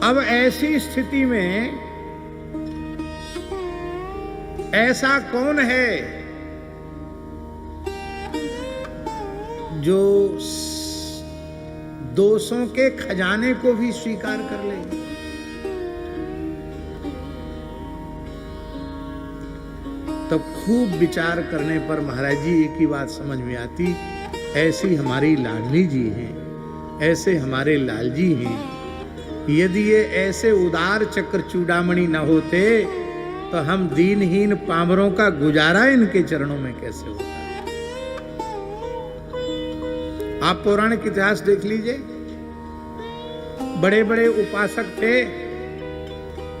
अब ऐसी स्थिति में ऐसा कौन है जो दोषों के खजाने को भी स्वीकार कर ले? तब खूब विचार करने पर महाराज जी एक ही बात समझ में आती, ऐसी हमारी लाडली जी हैं, ऐसे हमारे लाल जी हैं। यदि ये ऐसे उदार चक्र चूड़ामणि न होते तो हम दीनहीन पामरों का गुजारा इनके चरणों में कैसे होता। आप पौराणिक इतिहास देख लीजिए, बड़े बड़े उपासक थे,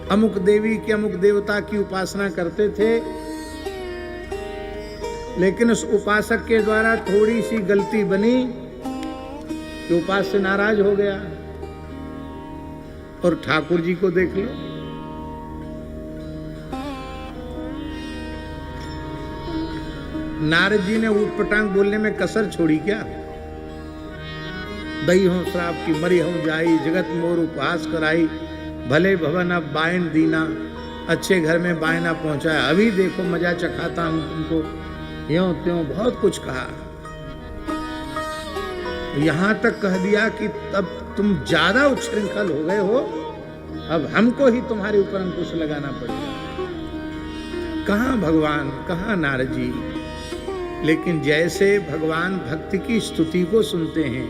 अमुक देवी के अमुक देवता की उपासना करते थे, लेकिन उस उपासक के द्वारा थोड़ी सी गलती बनी कि उपास्य नाराज हो गया। और ठाकुर जी को देख लो, नारद जी ने ऊटपटांग बोलने में कसर छोड़ी क्या? दई हो श्राप की मरी हो जाई, जगत मोर उपहास कराई, भले भवन अब बायन दीना, अच्छे घर में बायना पहुंचाया, अभी देखो मजा चखाता हूं तुमको, यों त्यों बहुत कुछ कहा। यहां तक कह दिया कि तब तुम ज्यादा उच्छृंखल हो गए हो, अब हमको ही तुम्हारे ऊपर अंकुश लगाना पड़ेगा। कहां भगवान, कहां नारद जी? लेकिन जैसे भगवान भक्ति की स्तुति को सुनते हैं,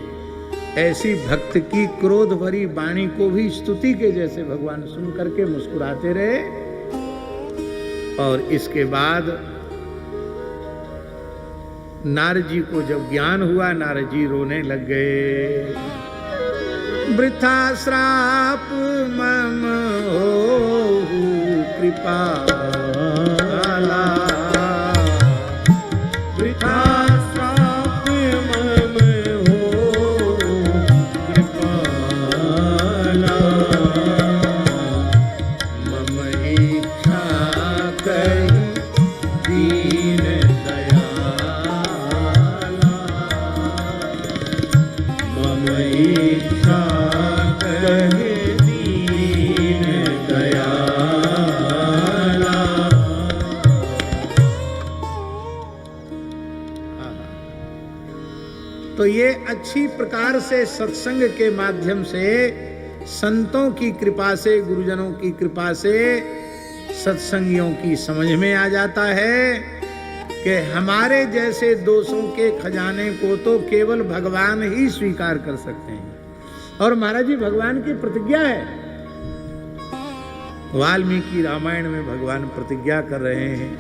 ऐसी भक्त की क्रोध भरी वाणी को भी स्तुति के जैसे भगवान सुन करके मुस्कुराते रहे। और इसके बाद नारद जी को जब ज्ञान हुआ, नारद जी रोने लग गए। वृथा श्राप मम हो कृपाला, वृथा श्राप मम हो कृपाला, मम इच्छा कही दीन इच्छा कहे दीन दयाला। तो ये अच्छी प्रकार से सत्संग के माध्यम से, संतों की कृपा से, गुरुजनों की कृपा से, सत्संगियों की समझ में आ जाता है कि हमारे जैसे दोषों के खजाने को तो केवल भगवान ही स्वीकार कर सकते हैं। और महाराज जी भगवान की प्रतिज्ञा है, वाल्मीकि रामायण में भगवान प्रतिज्ञा कर रहे हैं,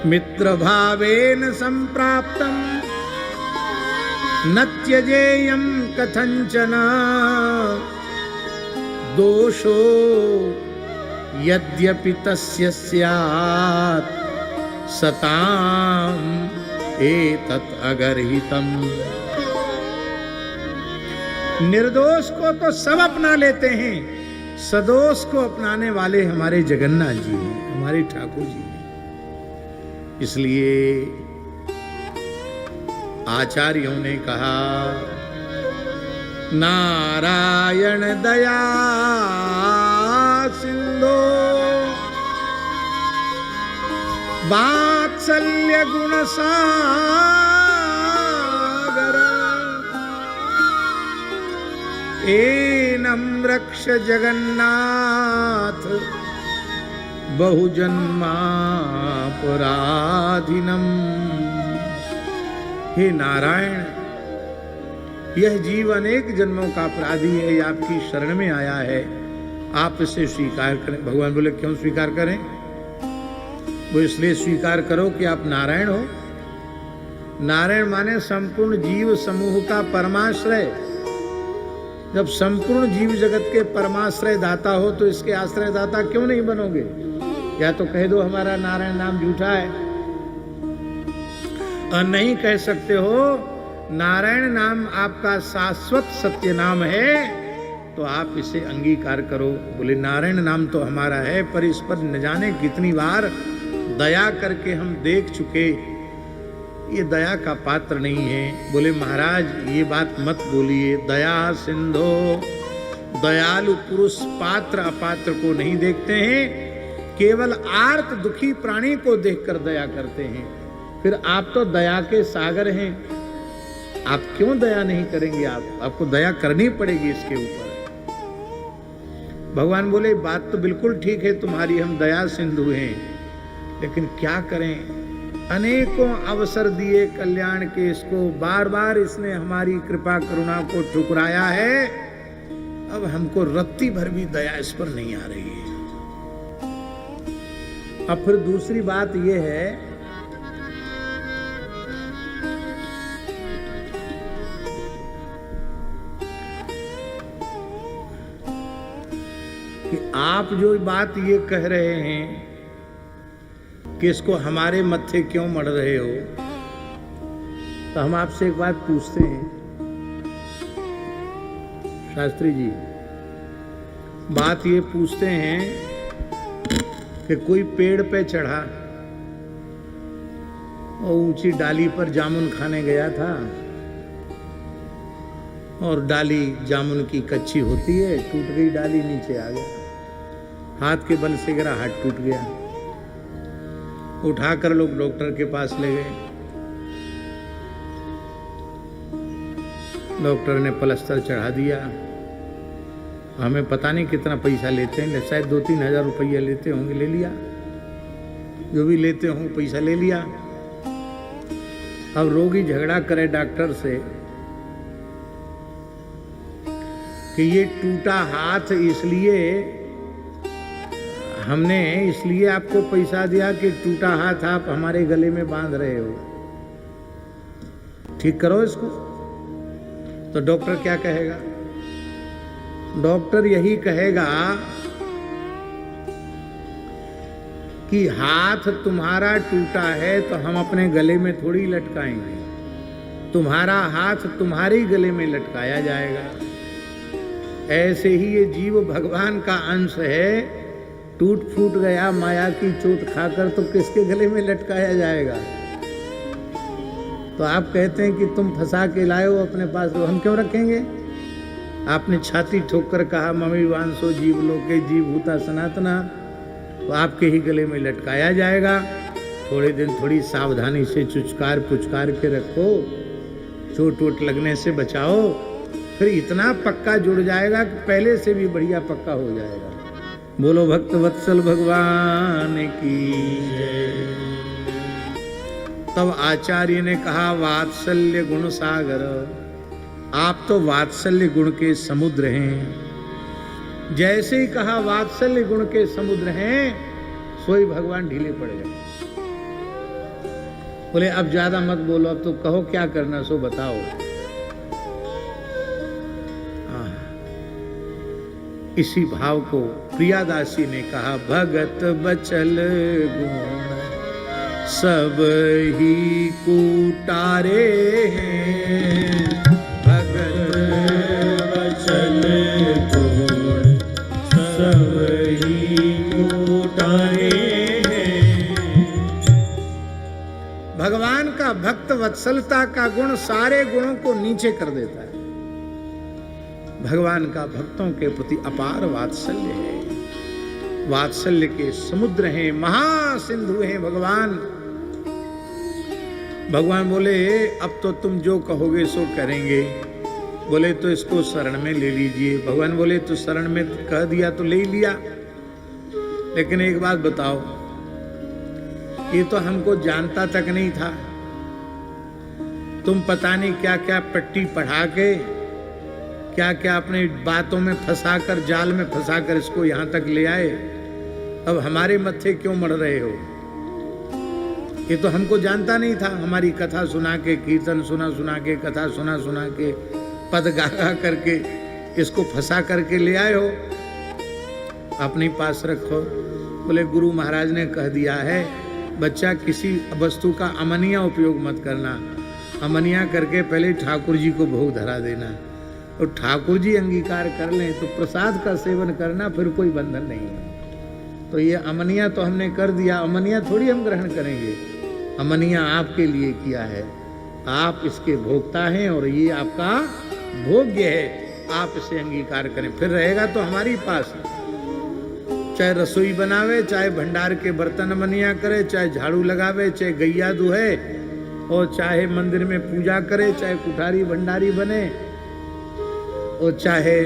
मित्र भावेन संप्राप्तम न त्यजेयं कथंचन, दोषो यद्यपि तस्य स्यात् सताम एतत् अगर्हितम्। निर्दोष को तो सब अपना लेते हैं, सदोष को अपनाने वाले हमारे जगन्नाथ जी हैं, हमारे ठाकुर जी हैं। इसलिए आचार्यों ने कहा, नारायण दया सिंधो वात्सल्य गुण सागर, एनं रक्ष जगन्नाथ बहुजन्मापराधिनम। हे नारायण, यह जीव अनेक जन्मों का अपराधी है, ये आपकी शरण में आया है, आप इसे स्वीकार करें। भगवान बोले क्यों स्वीकार करें? वो इसलिए स्वीकार करो कि आप नारायण हो। नारायण माने संपूर्ण जीव समूह का परमाश्रय। जब संपूर्ण जीव जगत के परमाश्रय दाता हो तो इसके आश्रय दाता क्यों नहीं बनोगे? या तो कह दो हमारा नारायण नाम झूठा है, और नहीं कह सकते हो नारायण नाम आपका शाश्वत सत्य नाम है, तो आप इसे अंगीकार करो। बोले नारायण नाम तो हमारा है, पर इस पर न जाने कितनी बार दया करके हम देख चुके, ये दया का पात्र नहीं है। बोले महाराज ये बात मत बोलिए, दया सिंधो दयालु पुरुष पात्र अपात्र को नहीं देखते हैं, केवल आर्त दुखी प्राणी को देखकर दया करते हैं। फिर आप तो दया के सागर हैं, आप क्यों दया नहीं करेंगे? आपको दया करनी पड़ेगी इसके ऊपर। भगवान बोले बात तो बिल्कुल ठीक है तुम्हारी, हम दया सिंधु हैं, लेकिन क्या करें? अनेकों अवसर दिए कल्याण के इसको, बार बार इसने हमारी कृपा करुणा को ठुकराया है। अब हमको रत्ती भर भी दया इस पर नहीं आ रही है। अब फिर दूसरी बात यह है कि आप जो बात ये कह रहे हैं कि इसको हमारे मत्थे क्यों मढ़ रहे हो, तो हम आपसे एक बात पूछते हैं शास्त्री जी, बात ये पूछते हैं कि कोई पेड़ पे चढ़ा और ऊंची डाली पर जामुन खाने गया था, और डाली जामुन की कच्ची होती है, टूट गई डाली, नीचे आ गया, हाथ के बल से गिरा, हाथ टूट गया। उठाकर लोग डॉक्टर के पास ले गए। डॉक्टर ने प्लास्टर चढ़ा दिया। हमें पता नहीं कितना पैसा लेते हैं, शायद 2-3 हज़ार रुपया लेते होंगे, ले लिया, जो भी लेते होंगे पैसा ले लिया। अब रोगी झगड़ा करे डॉक्टर से कि ये टूटा हाथ इसलिए आपको पैसा दिया कि टूटा हाथ आप हमारे गले में बांध रहे हो, ठीक करो इसको। तो डॉक्टर क्या कहेगा? डॉक्टर यही कहेगा कि हाथ तुम्हारा टूटा है तो हम अपने गले में थोड़ी लटकाएंगे, तुम्हारा हाथ तुम्हारे गले में लटकाया जाएगा। ऐसे ही ये जीव भगवान का अंश है, टूट फूट गया माया की चोट खाकर तो किसके गले में लटकाया जाएगा? तो आप कहते हैं कि तुम फंसा के लाए हो अपने पास, तो हम क्यों रखेंगे? आपने छाती ठोक कर कहा ममी वांसो जीव लोके जीव भूता सनातना, तो आपके ही गले में लटकाया जाएगा। थोड़े दिन थोड़ी सावधानी से चुचकार पुचकार के रखो, चोट वोट लगने से बचाओ, फिर इतना पक्का जुड़ जाएगा कि पहले से भी बढ़िया पक्का हो जाएगा। बोलो भक्त वत्सल भगवान की जय। तब आचार्य ने कहा वात्सल्य गुण सागर, आप तो वात्सल्य गुण के समुद्र हैं। जैसे ही कहा वात्सल्य गुण के समुद्र हैं, सोई भगवान ढीले पड़ गए। बोले अब ज्यादा मत बोलो, अब तो कहो क्या करना सो बताओ। इसी भाव को प्रियादासी ने कहा भगत बचल गुण सब ही कूटारे हैं, भगत बचल गुण सब ही कूटारे हैं। भगवान का भक्त वत्सलता का गुण सारे गुणों को नीचे कर देता है। भगवान का भक्तों के प्रति अपार वात्सल्य है, वात्सल्य के समुद्र हैं, महासिंधु हैं भगवान। भगवान बोले अब तो तुम जो कहोगे सो करेंगे। बोले तो इसको शरण में ले लीजिए। भगवान बोले तो शरण में कह दिया तो ले लिया, लेकिन एक बात बताओ, ये तो हमको जानता तक नहीं था, तुम पता नहीं क्या क्या पट्टी पढ़ा के क्या क्या अपने बातों में फंसाकर, जाल में फंसाकर इसको यहां तक ले आए। अब हमारे मत्थे क्यों मढ़ रहे हो? ये तो हमको जानता नहीं था। हमारी कथा सुना के, कीर्तन सुना के, कथा सुना के, पद गा करके इसको फंसा करके ले आए हो, अपने पास रखो। बोले गुरु महाराज ने कह दिया है बच्चा किसी वस्तु का अमनिया उपयोग मत करना, अमनिया करके पहले ठाकुर जी को भोग धरा देना, और ठाकुर जी अंगीकार कर लें तो प्रसाद का सेवन करना, फिर कोई बंधन नहीं है। तो ये अमनिया तो हमने कर दिया, अमनिया थोड़ी हम ग्रहण करेंगे, अमनिया आपके लिए किया है, आप इसके भोक्ता हैं और ये आपका भोग्य है। आप इसे अंगीकार करें, फिर रहेगा तो हमारी पास। चाहे रसोई बनावे, चाहे भंडार के बर्तन बनिया करे, चाहे झाड़ू लगावे, चाहे गैया दुहे, और चाहे मंदिर में पूजा करे, चाहे कुठारी भंडारी बने, और चाहे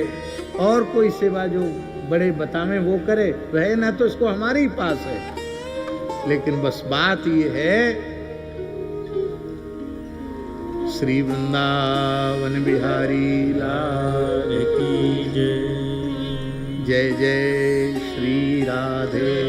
और कोई सेवा जो बड़े बतावे वो करे, रहे ना तो इसको हमारे ही पास है। लेकिन बस बात ये है, श्री वृंदावन बिहारी लाल की जय। जय जय श्री राधे